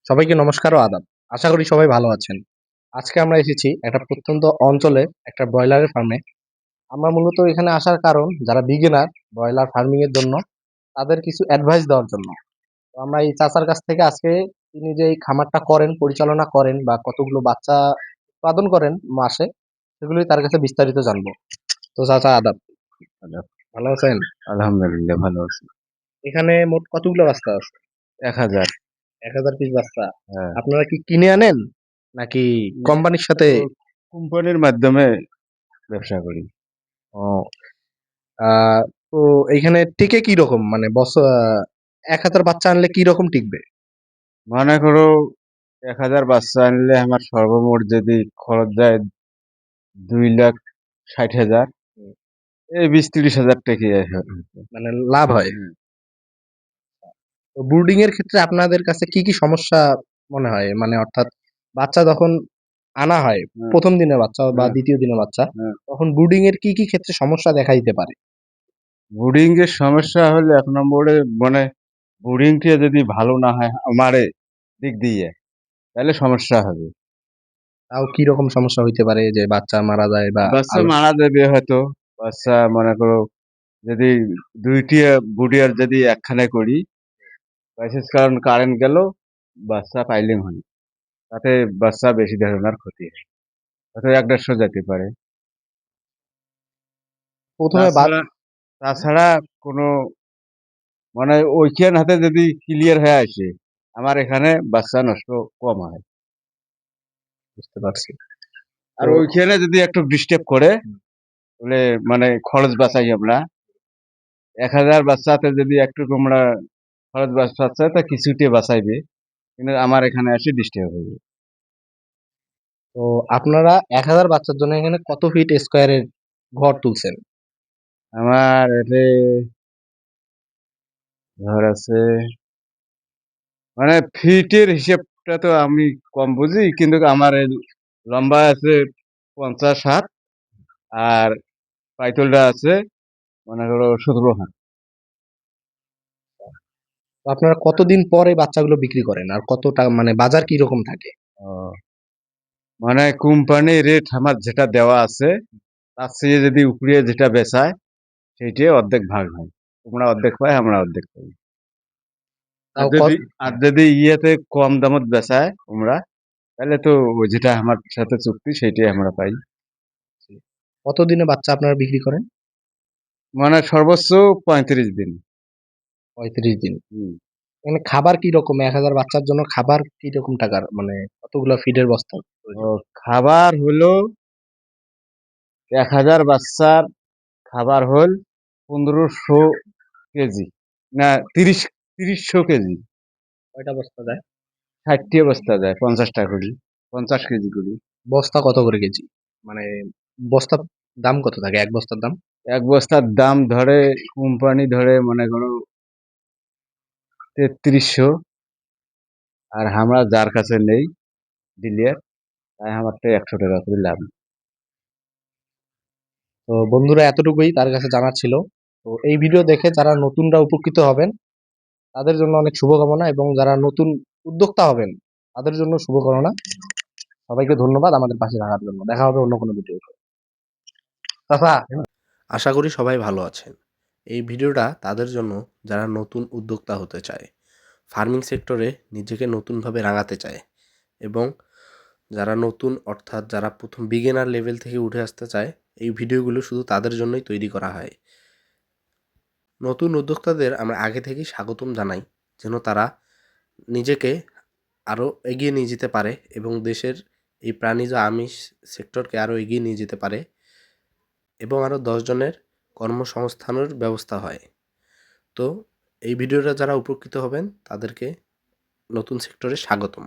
সবাইকে নমস্কার ও আদাব। আশা করি সবাই ভালো আছেন। আজকে আমরা এসেছি একটা প্রত্যন্ত অঞ্চলে একটা ব্রয়লারের ফার্মে। আমরা মূলত এখানে আসার কারণ যারা বিগিনার ব্রয়লার ফার্মিং এর জন্য তাদের কিছু অ্যাডভাইস দেওয়ার জন্য। তো আমরা এই চাচার কাছ থেকে আজকে তিনি যে এই খামারটা করেন, পরিচালনা করেন বা কতগুলো বাচ্চা উৎপাদন করেন মাসে সেগুলোই তার কাছে বিস্তারিত জানবো। তো চাচা আদাব, আদাব। ভালো আছেন? আলহামদুলিল্লাহ ভালো আছি। এখানে মোট কতগুলো বাচ্চা আছে? ১,০০০। ১,০০০ পিস বাচ্চা। হ্যাঁ। আপনারা কি কিনে আনেন নাকি না, কোম্পানির সাথে? ও কোম্পানির মাধ্যমে ব্যবসা করি। ও, তো এইখানে টিকে কি রকম, মানে বছর ১,০০০ বাচ্চা আনলে কি রকম টিকবে? মনে করো ১,০০০ বাচ্চা আনলে আমার সর্বমোট যদি খরচ যায় ২,৬০,০০০, হুম, এই ২০-৩০,০০০ টাকাই মানে লাভ হয়। তো ব্রুডিং এর ক্ষেত্রে আপনাদের কাছে কি কি সমস্যা মনে হয়, মানে অর্থাৎ বাচ্চা যখন আনা হয়, প্রথম দিনের বাচ্চা বা দ্বিতীয় দিনের বাচ্চা, তখন ব্রুডিং এর কি কি ক্ষেত্রে সমস্যা দেখা দিতে পারে? ব্রুডিং এর সমস্যা হলে ১ নম্বরে মানে ব্রুডিংটা যদি ভালো না হয় আমার দিক দিয়ে তাহলে সমস্যা হবে। তাও কি রকম সমস্যা হইতে পারে, যে বাচ্চা মারা যায় বা বাচ্চা আলো? মারা যাবে হয়তো। বাচ্চা মনে করো যদি ২ টি ব্রুডিয়ার যদি একখানে করি, বিশেষ কারণ কারেন্ট গেল, বাচ্চা পাইলিং হয়। তাতে বাচ্চা বেশি ধরনের ক্ষতি হয়। হয়তো ১-১৫০ যেতে পারে। প্রথমে তাছাড়া তাছাড়া কোনো মানে ওইখান হাতে যদি ক্লিয়ার হয়ে আসে, আমার এখানে বাচ্চা নষ্ট কম হয়। বুঝতে পারছি। আর তো ওইখানে যদি একটু ডিস্টার্ব করে, তাহলে মানে খরচ বাঁচাই আমরা। ১,০০০ বাচ্চাতে যদি একটু আমরা খরচ বাঁচাই তা কিছুতে বাঁচাইবে। কিন্তু আমার এখানে এসে ডিস্টার্ব হবে। তো আপনারা ১,০০০ বাচ্চার জন্য এখানে কত ফিট স্কয়ারের ঘর তুলছেন? আমার এতে ঘর আছে মানে ফিটের হিসেবটা তো আমি কম বুঝি, কিন্তু আমার এই লম্বা আছে ৫০ হাত, আর পাইতলটা আছে মনে করো ১৭ হাত। তো আপনারা কতদিন পর এই বাচ্চাগুলো বিক্রি করেন? আর কত টাকা, মানে বাজার কি রকম থাকে? ও, মানে কোম্পানি রেট আমার যেটা দেওয়া আছে তার চেয়ে যদি উপরে যেটা বেচায় সেইটাই অর্ধেক ভাগ হয়। তোমরা অর্ধেক পাই, আমরা অর্ধেক পাই। আর তাও যদি আর যদি ইয়েতে কম দামত বেচায় তোমরা, তাহলে তো ওই যেটা আমার সাথে চুক্তি সেইটাই আমরা পাই। কতদিনে বাচ্চা আপনারা বিক্রি করেন? মানে সর্বোচ্চ ৩৫ দিন। ৩৫ দিন। হুম। এখানে খাবার কি রকম? ১,০০০ বাচ্চার জন্য খাবার কি রকম টাকার, মানে কতগুলা ফিডের বস্তা ও, প্রয়োজন? খাবার হলো ১,০০০ বাচ্চার খাবার হল ১৫০০ কেজি, না ৩০০ কেজি। কয়টা বস্তা দেয়? ৬০টি বস্তা যায়, ৫০টা করি, ৫০ কেজি করি। বস্তা কত করে কেজি? মানে বস্তার দাম কত থাকে? এক বস্তার দাম? এক বস্তার দাম ধরে কোম্পানি ধরে মনে করো ৩৩০০, আর আমরা যার কাছে নেই ডিলার, তাই আমারটা ১০০ টাকা করে লাভ। তো বন্ধুরা, এতটুকুই তার কাছে জানার ছিল। তো এই ভিডিও দেখে যারা নতুনরা উপকৃত হবেন তাদের জন্য অনেক শুভকামনা, এবং যারা নতুন উদ্যোক্তা হবেন তাদের জন্য শুভকামনা। সবাইকে ধন্যবাদ আমাদের পাশে থাকার জন্য। দেখা হবে অন্য কোনো ভিডিওতে। চাচা, আশা করি সবাই ভালো আছেন। এই ভিডিওটা তাদের জন্য যারা নতুন উদ্যোক্তা হতে চায়, ফার্মিং সেক্টরে নিজেকে নতুনভাবে রাঙাতে চায়, এবং যারা নতুন, অর্থাৎ যারা প্রথম বিগিনার লেভেল থেকে উঠে আসতে চায়, এই ভিডিওগুলো শুধু তাদের জন্যই তৈরি করা হয়। নতুন উদ্যোক্তাদের আমরা আগে থেকেই স্বাগতম জানাই, যেন তারা নিজেকে আরও এগিয়ে নিয়ে যেতে পারে এবং দেশের এই প্রাণীজ আমিষ সেক্টরকে আরও এগিয়ে নিয়ে যেতে পারে, এবং আরও ১০ জনের কর্মসংস্থানের ব্যবস্থা হয়। তো এই ভিডিওটা যারা উপকৃত হবেন তাদেরকে নতুন সেক্টরে স্বাগতম।